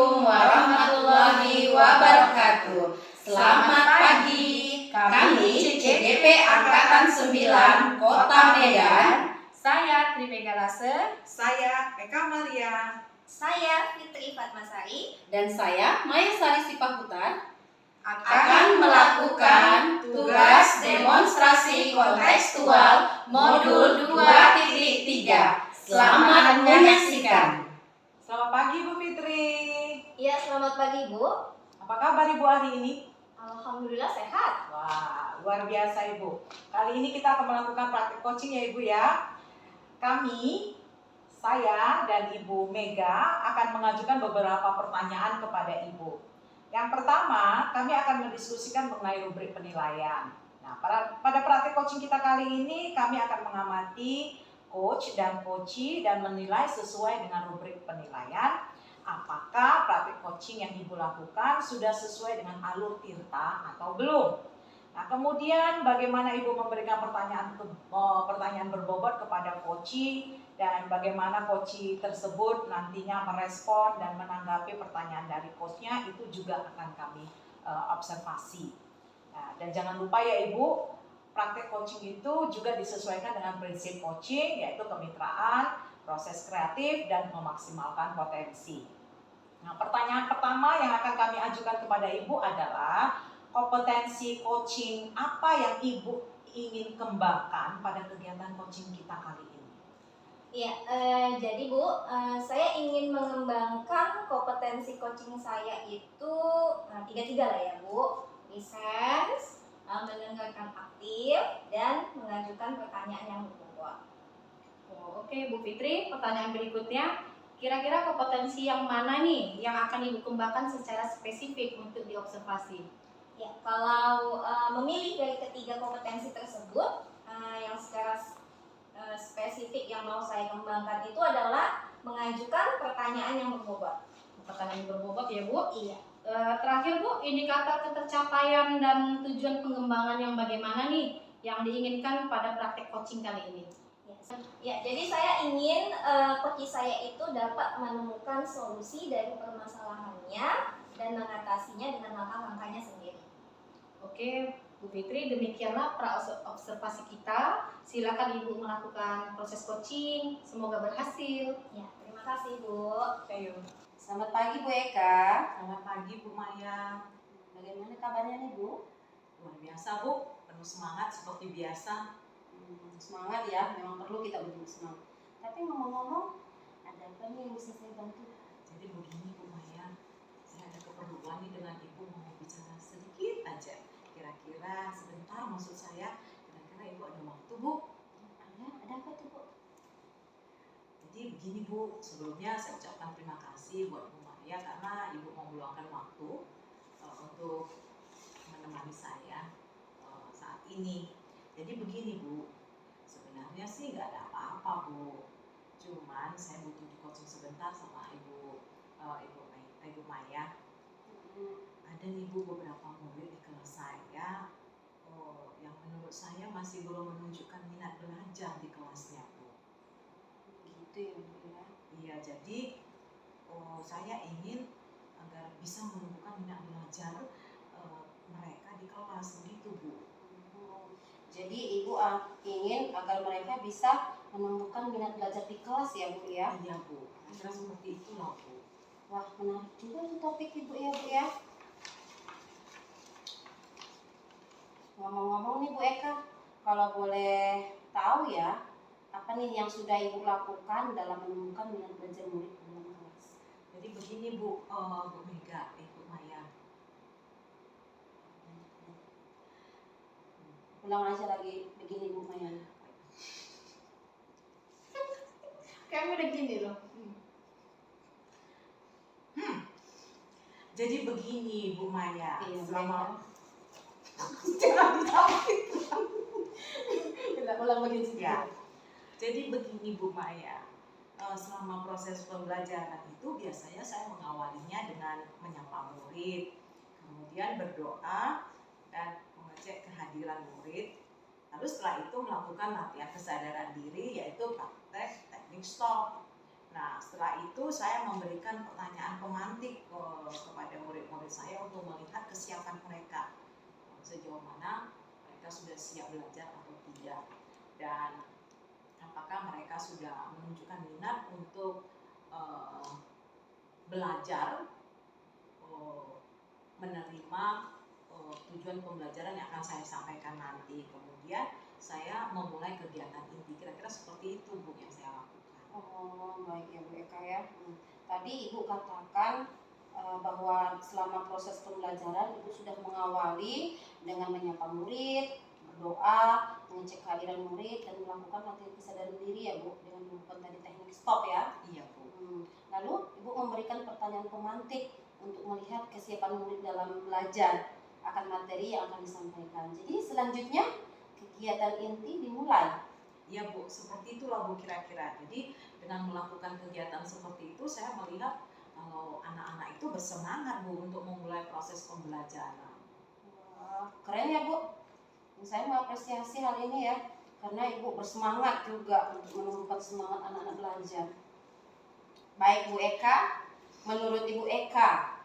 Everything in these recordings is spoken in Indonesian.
Assalamualaikum warahmatullahi wabarakatuh. Selamat pagi. Kami CGP Angkatan 9 Kota Medan. Saya Tripega Lase. Saya Eka Maria. Saya Fitri Fatmasari. Dan saya Maya Sari Sipahutar Akan melakukan tugas demonstrasi kontekstual modul 2.3. Selamat menyaksikan. Selamat pagi Bu Fitri. Iya, selamat pagi Bu. Apa kabar Ibu hari ini? Alhamdulillah sehat. Wah, luar biasa Ibu. Kali ini kita akan melakukan praktik coaching ya Ibu ya. Saya dan Ibu Mega akan mengajukan beberapa pertanyaan kepada Ibu. Yang pertama, kami akan mendiskusikan mengenai rubrik penilaian. Nah, pada praktik coaching kita kali ini, kami akan mengamati coach dan coachee dan menilai sesuai dengan rubrik penilaian. Apakah praktik coaching yang Ibu lakukan sudah sesuai dengan alur tirta atau belum? Nah, kemudian bagaimana Ibu memberikan pertanyaan berbobot kepada coachee dan bagaimana coachee tersebut nantinya merespon dan menanggapi pertanyaan dari coachnya, itu juga akan kami observasi. Nah, dan jangan lupa ya Ibu, praktek coaching itu juga disesuaikan dengan prinsip coaching, yaitu kemitraan, proses kreatif, dan memaksimalkan potensi. Nah, pertanyaan pertama yang akan kami ajukan kepada Ibu adalah kompetensi coaching apa yang Ibu ingin kembangkan pada kegiatan coaching kita kali ini? Iya, jadi Bu, saya ingin mengembangkan kompetensi coaching saya itu tiga lah ya Bu. Listen, mendengarkan aktif, dan mengajukan pertanyaan yang berbobot. Oke Bu Fitri, pertanyaan berikutnya, kira-kira kompetensi yang mana nih yang akan Ibu kembangkan secara spesifik untuk diobservasi? Ya, kalau memilih dari ketiga kompetensi tersebut, yang secara spesifik yang mau saya kembangkan itu adalah mengajukan pertanyaan yang berbobot. Pertanyaan berbobot ya Bu? Iya. Terakhir Bu, indikator ketercapaian dan tujuan pengembangan yang bagaimana nih yang diinginkan pada praktek coaching kali ini? Ya, jadi saya ingin coach saya itu dapat menemukan solusi dari permasalahannya dan mengatasinya dengan langkah-langkahnya sendiri. Oke, Bu Fitri, demikianlah pra-observasi kita. Silakan Ibu melakukan proses coaching. Semoga berhasil. Ya, terima kasih Bu. Ayo. Selamat pagi Bu Eka. Selamat pagi Bu Maya. Bagaimana kabarnya nih Bu? Luar biasa Bu, penuh semangat seperti biasa. Semangat ya, memang perlu kita betul semangat. Tapi ngomong-ngomong, ada apa nih yang bisa saya bantu? Jadi begini Bu Maya, saya ada keperluan nih dengan Ibu mau bicara sedikit aja. Kira-kira sebentar maksud saya, kira-kira Ibu ada waktu Bu? Ada apa tuh Bu? Jadi begini Bu, sebelumnya saya ucapkan terima kasih buat Bu Maya karena Ibu mau meluangkan waktu untuk menemani saya saat ini. Jadi begini Bu, sebenarnya sih nggak ada apa-apa Bu, cuman saya butuh di coaching sebentar sama Ibu Maya. Ada nih Bu beberapa murid di kelas saya yang menurut saya masih belum menunjukkan minat belajar di kelasnya Bu. Gitu ya Bu ya. Iya, jadi saya ingin agar bisa menemukan minat belajar mereka di kelas begitu Bu. Jadi Ibu ingin agar mereka bisa menemukan minat belajar di kelas ya Bu ya? Iya Bu, kira seperti itu loh Bu. Wah, menarik juga tuh topik Ibu ya Bu ya. Ngomong-ngomong nih Bu Eka, kalau boleh tahu ya, apa nih yang sudah Ibu lakukan dalam menemukan minat belajar murid dalam kelas? Jadi begini Bu, Bu Mega, Ibu Maya. Ulang aja lagi, begini Bu Maya. Kamu udah gini loh. Jadi begini Bu Maya, Iya, selama Ulang begini ya. Jadi begini Bu Maya, selama proses pembelajaran itu biasanya saya mengawalinya dengan menyapa murid, kemudian berdoa dan mengecek kehadiran murid. Lalu setelah itu melakukan latihan kesadaran diri, yaitu praktek teknik stop. Nah, setelah itu saya memberikan pertanyaan pemantik kepada murid-murid saya untuk melihat kesiapan mereka. Sejauh mana mereka sudah siap belajar atau tidak. Dan apakah mereka sudah menunjukkan minat untuk belajar, menerima tujuan pembelajaran yang akan saya sampaikan nanti. Kemudian saya memulai kegiatan inti. Kira-kira seperti itu Bu yang saya lakukan. Oh, baik ya Bu Eka ya. Tadi Ibu katakan bahwa selama proses pembelajaran Ibu sudah mengawali dengan menyapa murid, berdoa, mengecek kehadiran murid, dan melakukan latihan kesadaran diri ya Bu, dengan melakukan tadi teknik stop ya. Iya Bu. Lalu Ibu memberikan pertanyaan pemantik untuk melihat kesiapan murid dalam belajar akan materi yang akan disampaikan. Jadi selanjutnya kegiatan inti dimulai. Iya Bu, seperti itulah Bu kira-kira. Jadi dengan melakukan kegiatan seperti itu saya melihat kalau anak-anak itu bersemangat Bu untuk memulai proses pembelajaran. Wah, keren ya Bu. Saya mengapresiasi hal ini ya, karena Ibu bersemangat juga untuk menumbuhkan semangat anak-anak belajar. Baik Bu Eka, menurut Ibu Eka,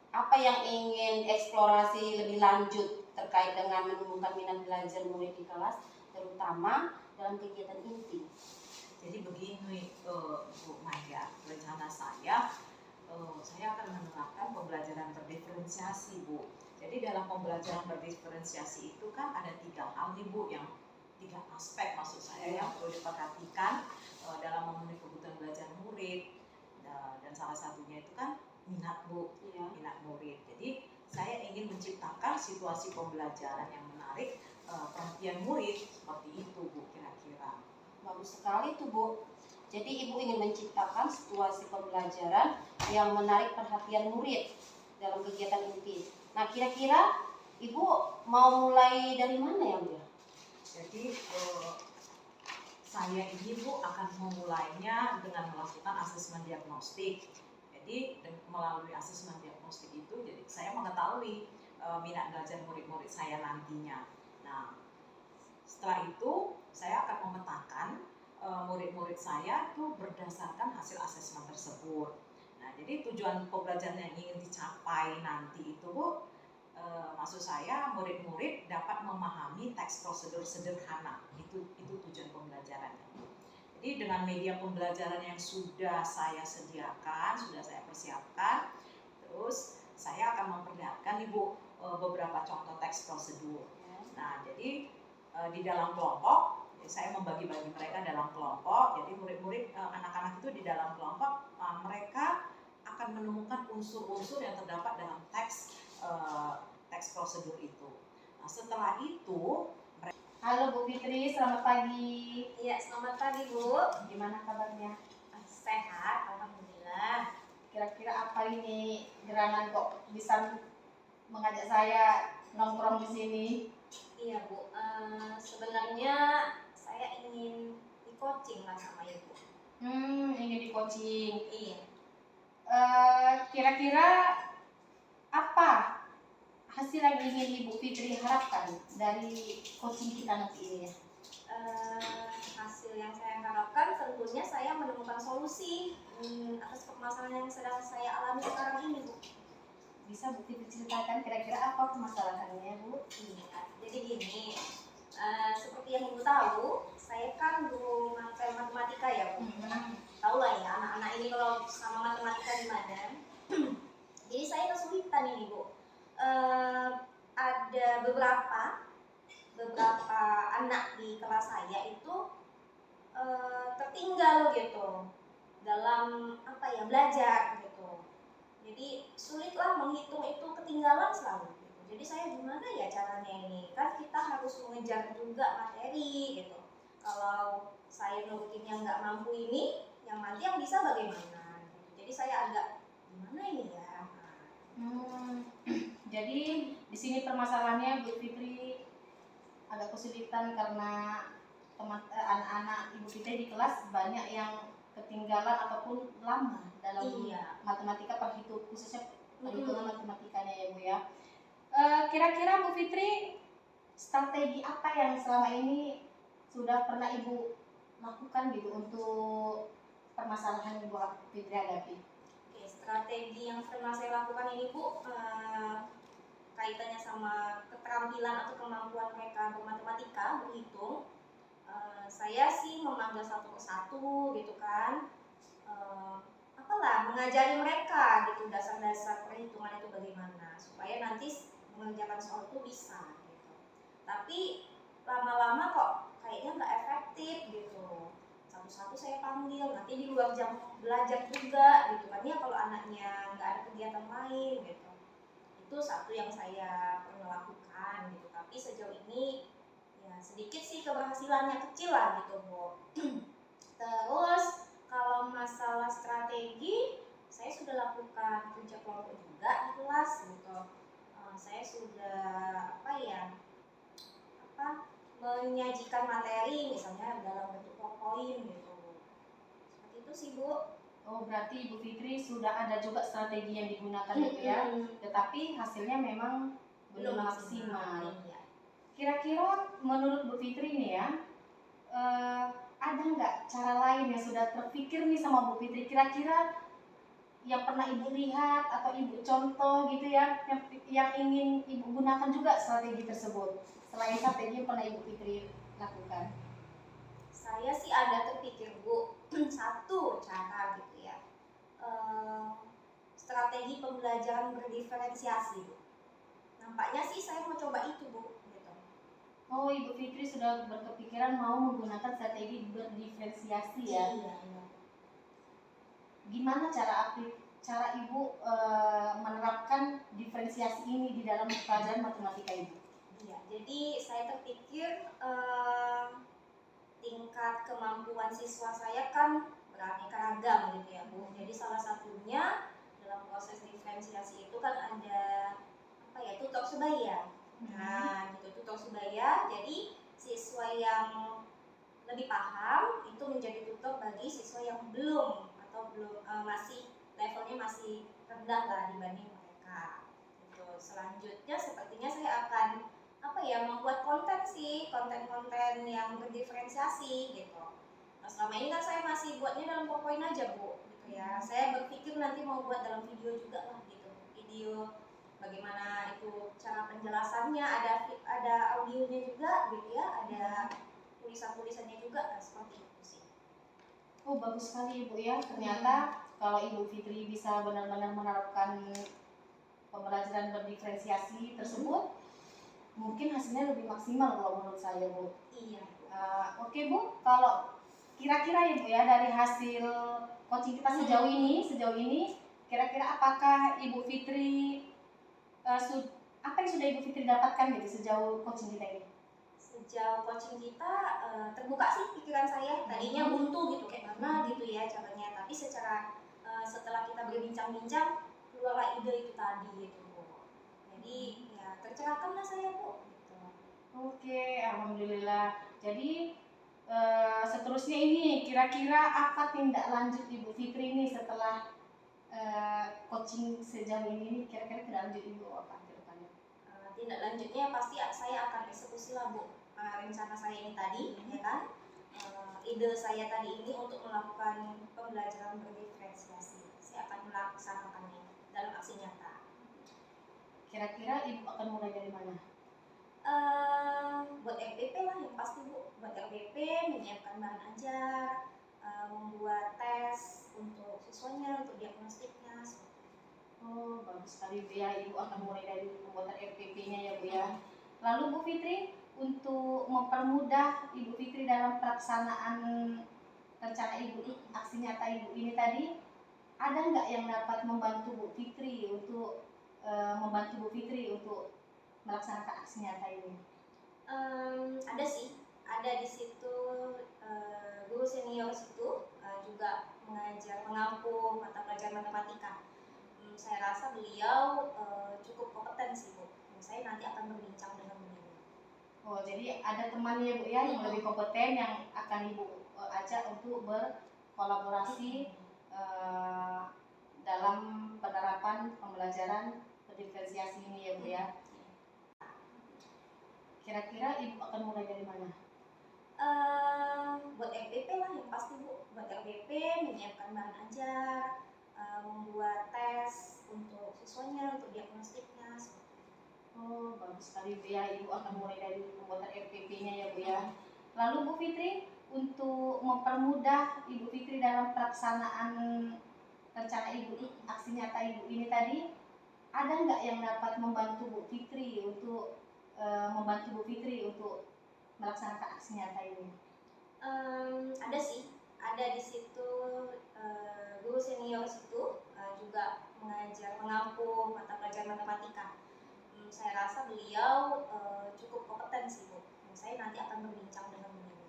apa yang ingin eksplorasi lebih lanjut terkait dengan menumbuhkan minat belajar murid di kelas, terutama dalam kegiatan inti? Jadi begini Bu Maya, rencana saya akan menerapkan pembelajaran berdiferensiasi Bu. Jadi dalam pembelajaran berdiferensiasi itu kan ada 3 hal nih Bu, yang 3 aspek maksud saya yang perlu diperhatikan dalam memenuhi kebutuhan belajar murid. Dan salah satunya itu kan minat Bu, minat murid. Jadi saya ingin menciptakan situasi pembelajaran yang menarik perhatian murid, seperti itu Bu kira-kira. Bagus sekali tuh Bu. Jadi Ibu ingin menciptakan situasi pembelajaran yang menarik perhatian murid dalam kegiatan inti. Nah, kira-kira Ibu mau mulai dari mana ya Bu? Jadi saya ini Bu akan memulainya dengan melakukan asesmen diagnostik. Jadi melalui asesmen diagnostik itu, jadi saya mengetahui minat belajar murid-murid saya nantinya. Nah, setelah itu saya akan memetakan murid-murid saya itu berdasarkan hasil asesmen tersebut. Nah, jadi tujuan pembelajaran yang ingin dicapai nanti itu Bu, maksud saya murid-murid dapat memahami teks prosedur sederhana. Itu tujuan pembelajarannya. Jadi dengan media pembelajaran yang sudah saya sediakan, sudah saya persiapkan, terus saya akan memperlihatkan Ibu beberapa contoh teks prosedur. Nah, jadi di dalam kelompok saya membagi-bagi mereka dalam kelompok. Jadi murid-murid anak-anak itu di dalam kelompok mereka akan menemukan unsur-unsur yang terdapat dalam teks prosedur itu. Nah, setelah itu, Halo Bu Fitri, selamat pagi. Iya, selamat pagi Bu. Gimana kabarnya? Sehat, alhamdulillah. Kira-kira apa ini gerangan kok bisa mengajak saya nongkrong di sini? Iya Bu, sebenarnya saya ingin di coaching lah sama Ibu. Ingin di coaching. Iya. Kira-kira apa hasil yang ingin Ibu Fitri harapkan dari coaching kita nanti ini ya? Hasil yang saya harapkan tentunya saya menemukan solusi atas permasalahan yang sedang saya alami sekarang ini Bu. Bisa Bu Fitri ceritakan kira-kira apa permasalahannya Bu? Iya, jadi gini, seperti yang Ibu tahu, saya kan guru matematika ya Bu. Tahu lah ya anak-anak ini kalau sama matematika gimana. Jadi saya kesulitan ini Bu. Ada beberapa anak di kelas saya itu tertinggal gitu dalam belajar gitu. Jadi sulitlah menghitung itu ketinggalan selalu gitu. Jadi saya gimana ya caranya ini? Kan kita harus mengejar juga materi gitu. Kalau saya nurutinnya nggak mampu ini, yang nanti yang bisa bagaimana? Gitu. Jadi saya agak gimana ini ya? Jadi di sini permasalahannya Bu Fitri agak kesulitan karena anak-anak Ibu Fitri di kelas banyak yang ketinggalan ataupun lama dalam matematika khususnya perhitungan matematikanya ya Bu ya. Kira-kira Bu Fitri strategi apa yang selama ini sudah pernah Ibu lakukan gitu untuk permasalahan yang Bu Fitri hadapi? Oke, strategi yang pernah saya lakukan ini Bu, kaitannya sama keterampilan atau kemampuan mereka bermatematika, berhitung. Saya sih memanggil satu persatu gitu kan, apalah mengajari mereka gitu dasar-dasar perhitungan itu bagaimana supaya nanti mengerjakan soal itu bisa gitu. Tapi lama-lama kok kayaknya nggak efektif gitu. Satu-satu saya panggil, nanti di luar jam belajar juga gitu kan ya, kalau anaknya nggak ada kegiatan lain gitu. Itu satu yang saya pernah lakukan gitu. Tapi sejauh ini ya sedikit sih keberhasilannya, kecil lah gitu Bu. Terus kalau masalah strategi, saya sudah lakukan kerja kelompok juga di kelas gitu. Saya sudah menyajikan materi misalnya dalam bentuk PowerPoint gitu. Seperti itu sih Bu. Oh, berarti Ibu Fitri sudah ada juga strategi yang digunakan gitu ya, tetapi hasilnya memang belum maksimal. Iya. Kira-kira menurut Bu Fitri nih ya, ada nggak cara lain yang sudah terpikir nih sama Bu Fitri, kira-kira yang pernah Ibu lihat atau Ibu contoh gitu ya, yang ingin Ibu gunakan juga strategi tersebut selain strategi yang pernah Ibu Fitri lakukan? Saya sih ada terpikir Bu, satu cara gitu ya, strategi pembelajaran berdiferensiasi Bu. Nampaknya sih saya mau coba itu Bu gitu. Oh, Ibu Fitri sudah berkepikiran mau menggunakan strategi berdiferensiasi ya? Iya. Gimana cara Ibu menerapkan diferensiasi ini di dalam pelajaran matematika Ibu? Iya, jadi saya terpikir tingkat kemampuan siswa saya kan beraneka ragam gitu ya Bu. Jadi salah satunya dalam proses diferensiasi itu kan ada tutor sebaya. Nah, gitu tutor sebaya. Jadi siswa yang lebih paham itu menjadi tutor bagi siswa yang belum masih levelnya masih rendah lah dibanding mereka. Gitu. Selanjutnya sepertinya saya akan membuat konten-konten yang berdiferensiasi gitu. Nah, selama ini kan saya masih buatnya dalam PowerPoint aja Bu, gitu ya. Saya berpikir nanti mau buat dalam video juga lah gitu. Video bagaimana itu cara penjelasannya, ada audionya juga gitu ya, ada tulisan-tulisannya juga, seperti itu sih. Oh, bagus sekali Ibu ya. Ternyata kalau Ibu Fitri bisa benar-benar menerapkan pembelajaran berdiferensiasi tersebut, mungkin hasilnya lebih maksimal kalau menurut saya Bu. Iya. Oke Bu, kalau kira-kira Ibu ya dari hasil coaching kita sejauh ini, kira-kira apakah Ibu Fitri apa yang sudah Ibu Fitri dapatkan gitu sejauh coaching kita ini? Sejauh coaching kita terbuka sih pikiran saya. Tadinya buntu gitu kayak mana gitu ya caranya, tapi setelah kita berbincang-bincang keluarlah ide itu tadi gitu Bu. Jadi ya tercerahkan lah saya Bu gitu. Oke, alhamdulillah. Jadi seterusnya ini kira-kira apa tindak lanjut Ibu Fitri ini setelah coaching sejauh ini? Kira-kira tindak lanjut Ibu apa ke depannya? Tindak lanjutnya pasti saya akan eksekusi lah Bu rencana saya ini tadi, ya kan? Ide saya tadi ini untuk melakukan pembelajaran berdiferensiasi, saya akan melaksanakannya dalam aksi nyata. Kira-kira Ibu akan mulai dari mana? Buat RPP lah yang pasti Bu, buat RPP, menyiapkan bahan ajar, membuat tes untuk siswanya, untuk diagnostiknya. Oh, bagus sekali Bu ya, Ibu akan mulai dari pembuatan RPP-nya ya Bu ya. Lalu Bu Fitri, untuk mempermudah Ibu Fitri dalam pelaksanaan rencana Ibu, aksi nyata Ibu ini tadi, ada nggak yang dapat membantu Bu Fitri untuk melaksanakan aksi nyata ini? Ada sih, ada di situ guru senior situ juga mengampu mata pelajaran matematika. Saya rasa beliau cukup kompeten sih Bu. Saya nanti akan berbincang dengan beliau. Oh, jadi ada temannya Bu ya yang lebih kompeten yang akan Ibu ajak untuk berkolaborasi dalam penerapan pembelajaran berdiferensiasi ini ya Bu ya. Kira-kira Ibu akan mulai dari mana? Buat RPP lah yang pasti Bu, buat RPP, menyiapkan bahan ajar, membuat tes untuk siswanya, untuk diagnostiknya. Oh, bagus sekali Bu ya. Ibu akan mulai dari pembuatan RPP-nya ya Bu ya. Lalu Bu Fitri, untuk mempermudah Ibu Fitri dalam pelaksanaan rencana Ibu aksi nyata Ibu ini tadi, ada nggak yang dapat membantu Bu Fitri untuk melaksanakan aksi nyata ini? Ada sih, ada di situ guru senior situ juga mengampu mata pelajaran matematika. Saya rasa beliau cukup kompeten sih Bu. Saya nanti akan berbincang dengan beliau.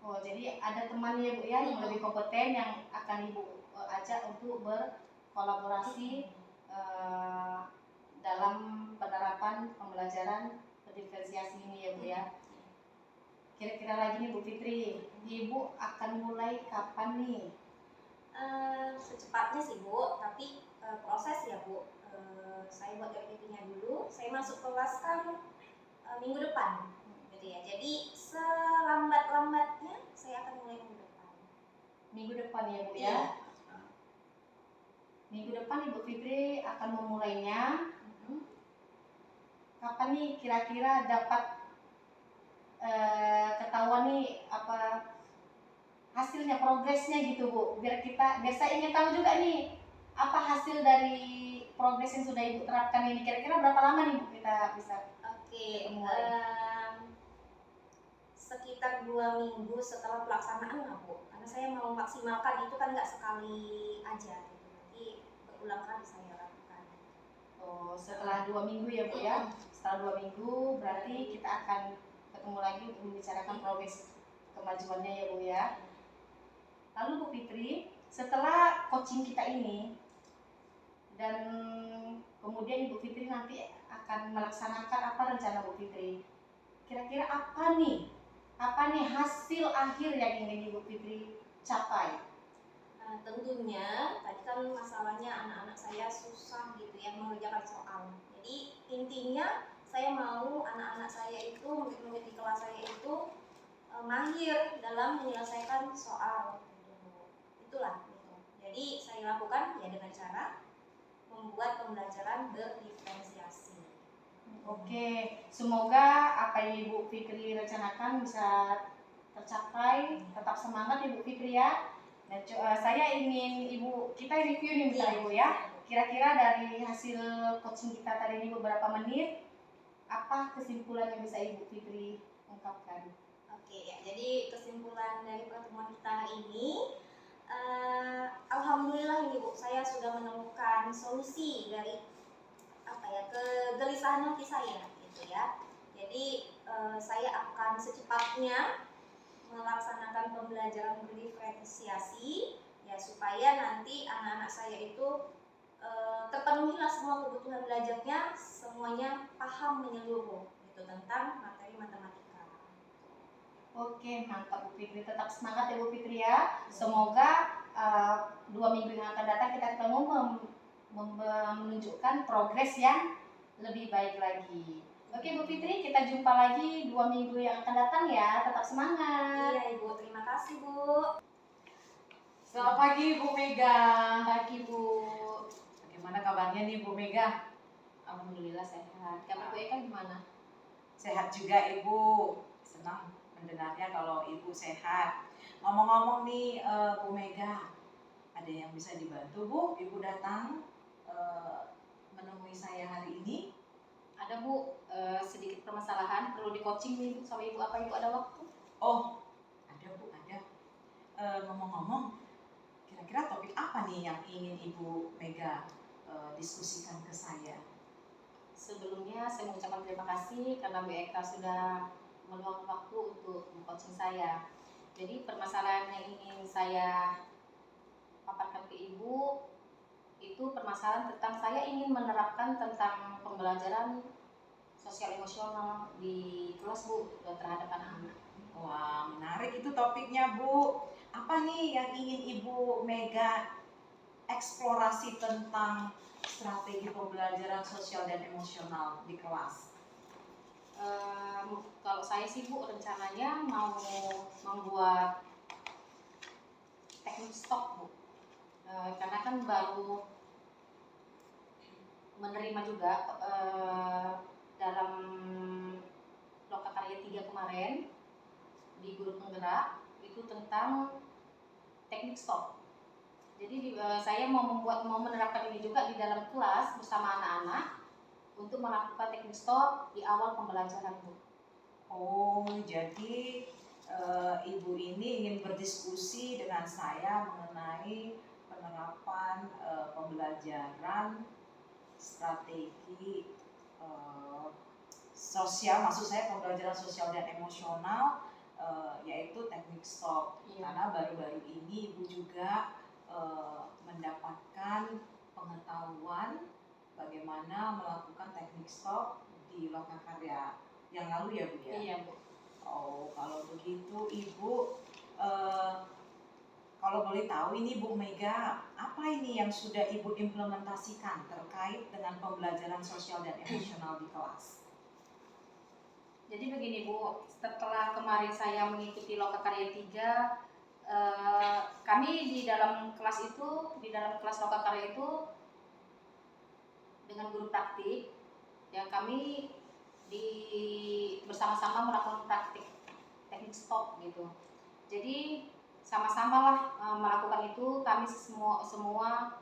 Oh, jadi ada teman ya Bu ya yang lebih kompeten yang akan Ibu ajak untuk berkolaborasi dalam penerapan pembelajaran berdiferensiasi ini ya Bu ya. Kira-kira lagi nih Bu Fitri, Ibu akan mulai kapan nih? Secepatnya sih Bu, tapi proses ya Bu. Saya buat RPP-nya dulu, saya masuk kelas kan minggu depan, gitu ya. Jadi selambat-lambatnya saya akan mulai minggu depan. Minggu depan ya Bu ya. Minggu depan Ibu Fitri akan memulainya. Kapan nih kira-kira dapat ketahuan nih apa hasilnya, progresnya gitu Bu, biar saya ingin tahu juga nih apa hasil dari progres yang sudah Ibu terapkan ini. Kira-kira berapa lama nih Bu kita bisa mulai? Sekitar 2 minggu setelah pelaksanaan lah Bu, karena saya mau maksimalkan itu kan nggak sekali aja gitu, nanti berulang kali saya lakukan. Oh, setelah 2 minggu ya Bu ya. Setelah 2 minggu berarti kita akan ketemu lagi untuk membicarakan progres kemajuannya ya Bu ya. Lalu Bu Fitri, setelah coaching kita ini dan kemudian Ibu Fitri nanti akan melaksanakan apa rencana Bu Fitri? Kira-kira apa nih hasil akhir yang ingin Ibu Fitri capai? Tentunya tadi kan masalahnya anak-anak saya susah gitu ya mengerjakan soal. Jadi intinya saya mau anak-anak saya itu, murid-murid di kelas saya itu mahir dalam menyelesaikan soal. Itulah gitu. Jadi saya lakukan ya dengan cara membuat pembelajaran berdiferensiasi. Oke, semoga apa yang Ibu Fitri rencanakan bisa tercapai. Tetap semangat Ibu Fitri ya. Dan saya ingin kita review nih bentar Ibu ya. Kira-kira dari hasil coaching kita tadi ini beberapa menit, apa kesimpulan yang bisa Ibu Fitri ungkapkan? Oke ya, jadi kesimpulan dari pertemuan kita hari ini, alhamdulillah ini Bu, saya sudah menemukan solusi dari kegelisahan hati saya gitu ya. Jadi saya akan secepatnya melaksanakan pembelajaran berdiferensiasi ya, supaya nanti anak-anak saya itu terpenuhilah semua kebutuhan belajarnya, semuanya paham menyeluruh gitu tentang materi matematika. Oke, mantap Bu Fitri. Tetap semangat ya Bu Fitri ya. Semoga 2 minggu yang akan datang kita ketemu menunjukkan progres yang lebih baik lagi. Oke Bu Fitri, kita jumpa lagi 2 minggu yang akan datang ya. Tetap semangat. Iya Ibu, terima kasih Bu. Selamat pagi Bu Mega. Pagi Bu. Bagaimana kabarnya nih Bu Mega? Alhamdulillah sehat. Kamu Bu Eka gimana? Sehat juga Ibu. Senang mendengarnya kalau Ibu sehat. Ngomong-ngomong nih Bu Mega, ada yang bisa dibantu Bu? Ibu datang menemui saya hari ini. Ada Bu, sedikit permasalahan perlu di coaching nih Bu sama Ibu. Apa Ibu ada waktu? Oh, ada Bu, ada. Ngomong-ngomong, kira-kira topik apa nih yang ingin Ibu Mega diskusikan ke saya? Sebelumnya saya mengucapkan terima kasih karena Bu Eka sudah meluangkan waktu untuk coaching saya. Jadi permasalahan yang ingin saya paparkan ke Ibu itu permasalahan tentang saya ingin menerapkan tentang pembelajaran sosial emosional di kelas Bu terhadap anak-anak. Wah, menarik itu topiknya Bu. Apa nih yang ingin Ibu Mega eksplorasi tentang strategi pembelajaran sosial dan emosional di kelas? Kalau saya sih Bu rencananya mau membuat teknik STOP Bu. kan baru menerima juga dalam Lokakarya 3 kemarin di Guru Penggerak itu tentang teknik stop. Jadi saya mau menerapkan ini juga di dalam kelas bersama anak-anak untuk melakukan teknik stop di awal pembelajaran, Bu. Oh, jadi Ibu ini ingin berdiskusi dengan saya mengenai penerapan pembelajaran strategi sosial, maksud saya pembelajaran sosial dan emosional, yaitu teknik stop. Iya. Karena baru-baru ini Ibu juga mendapatkan pengetahuan bagaimana melakukan teknik stop di Lokakarya yang lalu ya Bu ya? Iya, Bu. Oh, kalau begitu Ibu, kalau boleh tahu ini Bu Mega, apa ini yang sudah Ibu implementasikan terkait dengan pembelajaran sosial dan emosional di kelas? Jadi begini, Bu, setelah kemarin saya mengikuti Lokakarya 3, kami di dalam kelas Lokakarya itu dengan guru praktik, ya kami bersama-sama melakukan praktik teknik stop gitu. Jadi sama-sama lah melakukan itu, kami semua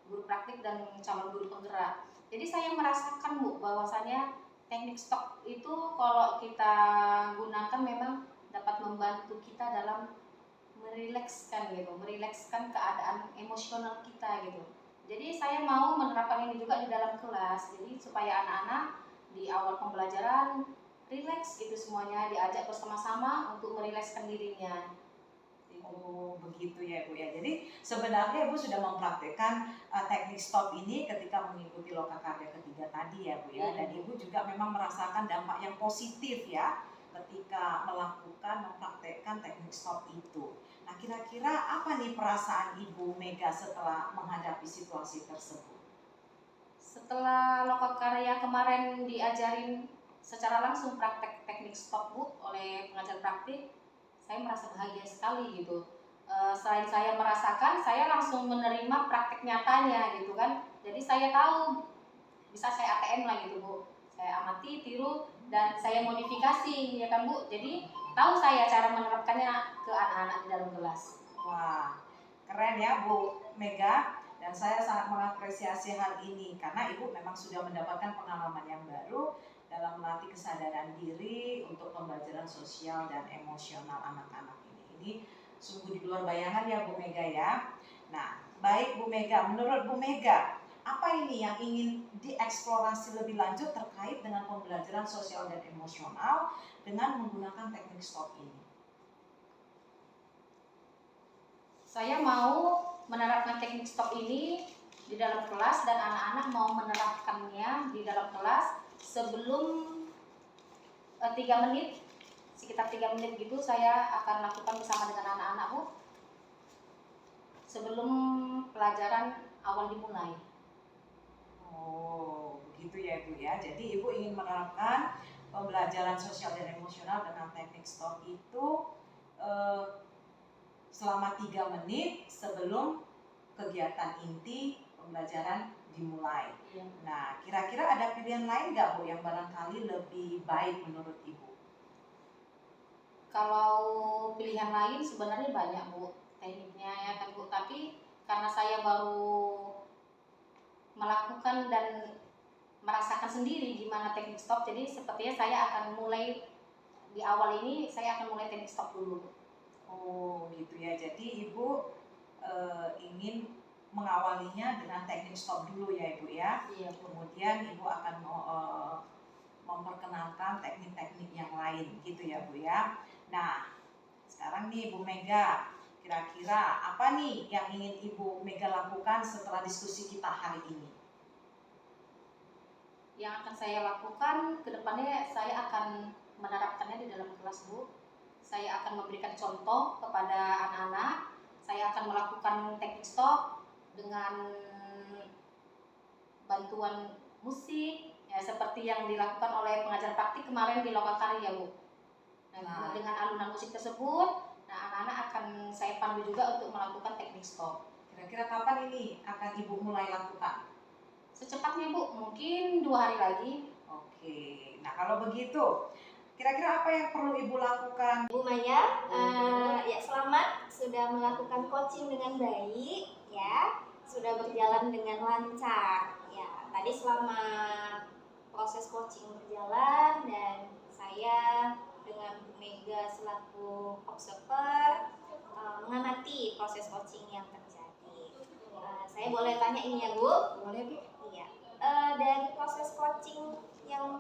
guru praktik dan calon guru penggerak. Jadi saya merasakan, Bu, bahwasanya teknik stop itu kalau kita gunakan memang dapat membantu kita dalam merilekskan keadaan emosional kita gitu. Jadi saya mau menerapkan ini juga di dalam kelas, jadi supaya anak-anak di awal pembelajaran rileks gitu, semuanya diajak bersama-sama untuk merilekskan dirinya. Oh, begitu ya Bu ya. Jadi sebenarnya Ibu sudah mempraktikkan teknik stop ini ketika mengikuti Lokakarya ketiga tadi ya Bu ya. Dan Ibu juga memang merasakan dampak yang positif ya ketika mempraktekkan teknik stop itu. Nah, kira-kira apa nih perasaan Ibu Mega setelah menghadapi situasi tersebut? Setelah Lokakarya kemarin diajarin secara langsung praktek teknik stop, Bu, oleh pengajar praktik, saya merasa bahagia sekali gitu. Selain saya merasakan, saya langsung menerima praktek nyatanya gitu kan. Jadi saya tahu, bisa saya ATM lah gitu, Bu. Saya amati, tiru, dan saya modifikasi ya kan, Bu. Jadi tahu saya cara menerapkannya ke anak-anak di dalam kelas. Wah, keren ya Bu Mega. Dan saya sangat mengapresiasi hal ini karena Ibu memang sudah mendapatkan pengalaman yang baru dalam melatih kesadaran diri untuk pembelajaran sosial dan emosional anak-anak ini. Ini sungguh di luar bayangan ya Bu Mega ya. Nah, baik Bu Mega, menurut Bu Mega, apa ini yang ingin dieksplorasi lebih lanjut terkait dengan pembelajaran sosial dan emosional dengan menggunakan teknik stop ini? Saya mau menerapkan teknik stop ini di dalam kelas dan anak-anak mau menerapkannya di dalam kelas sebelum 3 menit, sekitar 3 menit gitu saya akan lakukan bersama dengan anak-anak, Bu, sebelum pelajaran awal dimulai. Oh, begitu ya Bu ya. Jadi Ibu ingin menerapkan pembelajaran sosial dan emosional dengan teknik stop itu selama 3 menit sebelum kegiatan inti pembelajaran dimulai. Iya. Nah, kira-kira ada pilihan lain nggak Bu yang barangkali lebih baik menurut Ibu? Kalau pilihan lain sebenarnya banyak, Bu, tekniknya ya kan, Bu. Tapi karena saya baru melakukan dan merasakan sendiri gimana teknik stop, jadi sepertinya saya akan mulai di awal ini saya akan mulai teknik stop dulu, Bu. Oh, gitu ya. Jadi Ibu ingin mengawalinya dengan teknik stop dulu ya Ibu ya. Iya, Bu. Kemudian Ibu akan memperkenalkan teknik-teknik yang lain gitu ya Bu ya. Nah, sekarang nih Bu Mega, kira-kira apa nih yang ingin Ibu Mega lakukan setelah diskusi kita hari ini? Yang akan saya lakukan ke depannya, saya akan menerapkannya di dalam kelas, Bu. Saya akan memberikan contoh kepada anak-anak. Saya akan melakukan teknik stop dengan bantuan musik, ya seperti yang dilakukan oleh pengajar praktik kemarin di Lokakarya, Bu. Nah, dengan alunan musik tersebut, nah anak-anak akan saya pandu juga untuk melakukan teknik stop. Kira-kira kapan ini akan Ibu mulai lakukan? Secepatnya Bu, mungkin 2 hari lagi. Oke, nah kalau begitu, kira-kira apa yang perlu Ibu lakukan? Bu Maya, ya selamat sudah melakukan coaching dengan baik, ya sudah berjalan dengan lancar. Ya tadi selama proses coaching berjalan dan saya dengan Bu Mega selaku observer mengamati proses coaching yang terjadi. Saya boleh tanya ini ya Bu? Boleh Bu? Iya. Dari proses coaching yang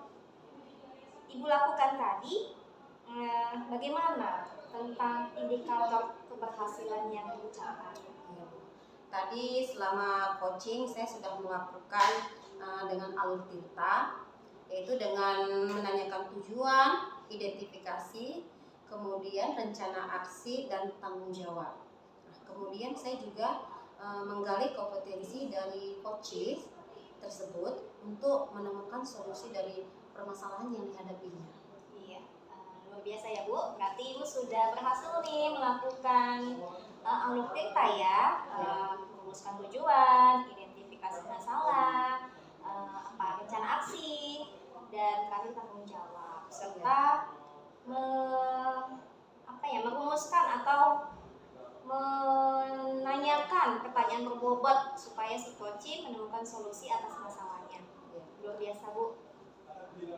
Ibu lakukan tadi, bagaimana tentang indikator keberhasilan yang Ibu capai? Iya, Bu. Tadi selama coaching saya sudah melakukan dengan alur tirta, yaitu dengan menanyakan tujuan, identifikasi, kemudian rencana aksi dan tanggung jawab. Nah, kemudian saya juga menggali kompetensi dari coaches tersebut untuk menemukan solusi dari permasalahan yang dihadapinya. Iya, luar biasa ya Bu. Berarti Ibu sudah berhasil nih melakukan alur tirta ya, merumuskan tujuan, identifikasi masalah, rencana aksi, dan terakhir tanggung jawab, serta merumuskan atau menanyakan pertanyaan berbobot supaya si coach menemukan solusi atas masalahnya. Luar biasa Bu.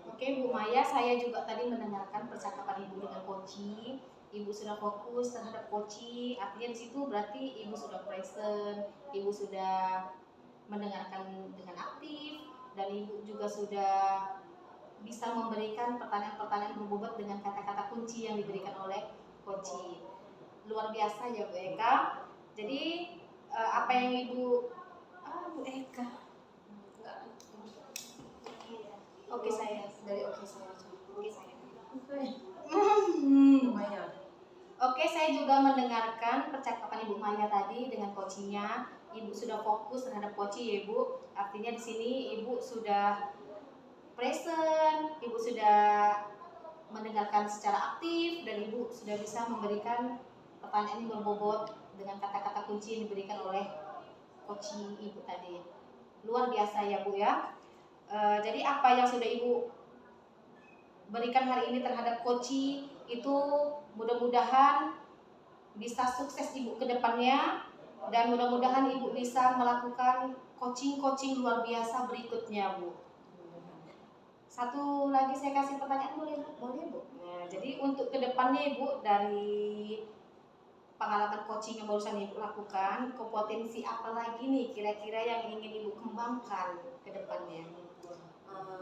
Oke Bu Maya, saya juga tadi mendengarkan percakapan Ibu dengan coaching. Ibu sudah fokus terhadap coaching, artinya di situ berarti Ibu sudah present, Ibu sudah mendengarkan dengan aktif, dan Ibu juga sudah bisa memberikan pertanyaan-pertanyaan berbobot dengan kata-kata kunci yang diberikan oleh coaching. Luar biasa ya Bu Eka. Jadi apa yang Ibu Bu Eka. Oke saya. Dari oke saya. Oke saya. Lumayan. Oke, saya juga mendengarkan percakapan Ibu Maya tadi dengan coachingnya. Ibu sudah fokus terhadap coaching ya Ibu. Artinya di sini Ibu sudah present, Ibu sudah mendengarkan secara aktif, dan Ibu sudah bisa memberikan pertanyaan yang berbobot dengan kata-kata kunci yang diberikan oleh coaching Ibu tadi. Luar biasa ya Bu ya. Jadi apa yang sudah Ibu berikan hari ini terhadap coaching itu mudah-mudahan bisa sukses Ibu ke depannya, dan mudah-mudahan Ibu bisa melakukan coaching-coaching luar biasa berikutnya Bu. Satu lagi saya kasih pertanyaan boleh Bu? Boleh Bu. Nah, jadi untuk ke depannya Ibu, dari pengalaman coaching yang barusan Ibu lakukan, kompetensi apa lagi nih kira-kira yang ingin Ibu kembangkan ke depannya?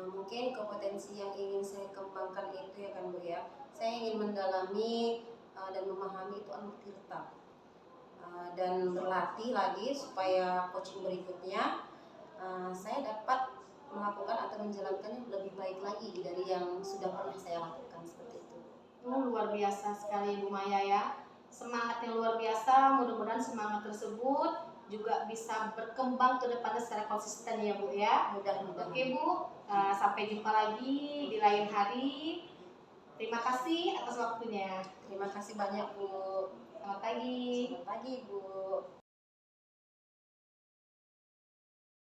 Mungkin kompetensi yang ingin saya kembangkan itu ya kan Bu ya, saya ingin mendalami dan memahami itu alur tirta, dan berlatih lagi supaya coaching berikutnya saya dapat melakukan atau menjalankannya lebih baik lagi dari yang sudah pernah saya lakukan seperti itu. Luar biasa sekali Bu Maya ya, semangat yang luar biasa. Mudah-mudahan semangat tersebut juga bisa berkembang ke depannya secara konsisten ya Bu ya. Mudah-mudahan. Oke Bu, sampai jumpa lagi di lain hari. Terima kasih atas waktunya. Terima kasih banyak Bu. Selamat pagi. Selamat pagi Bu.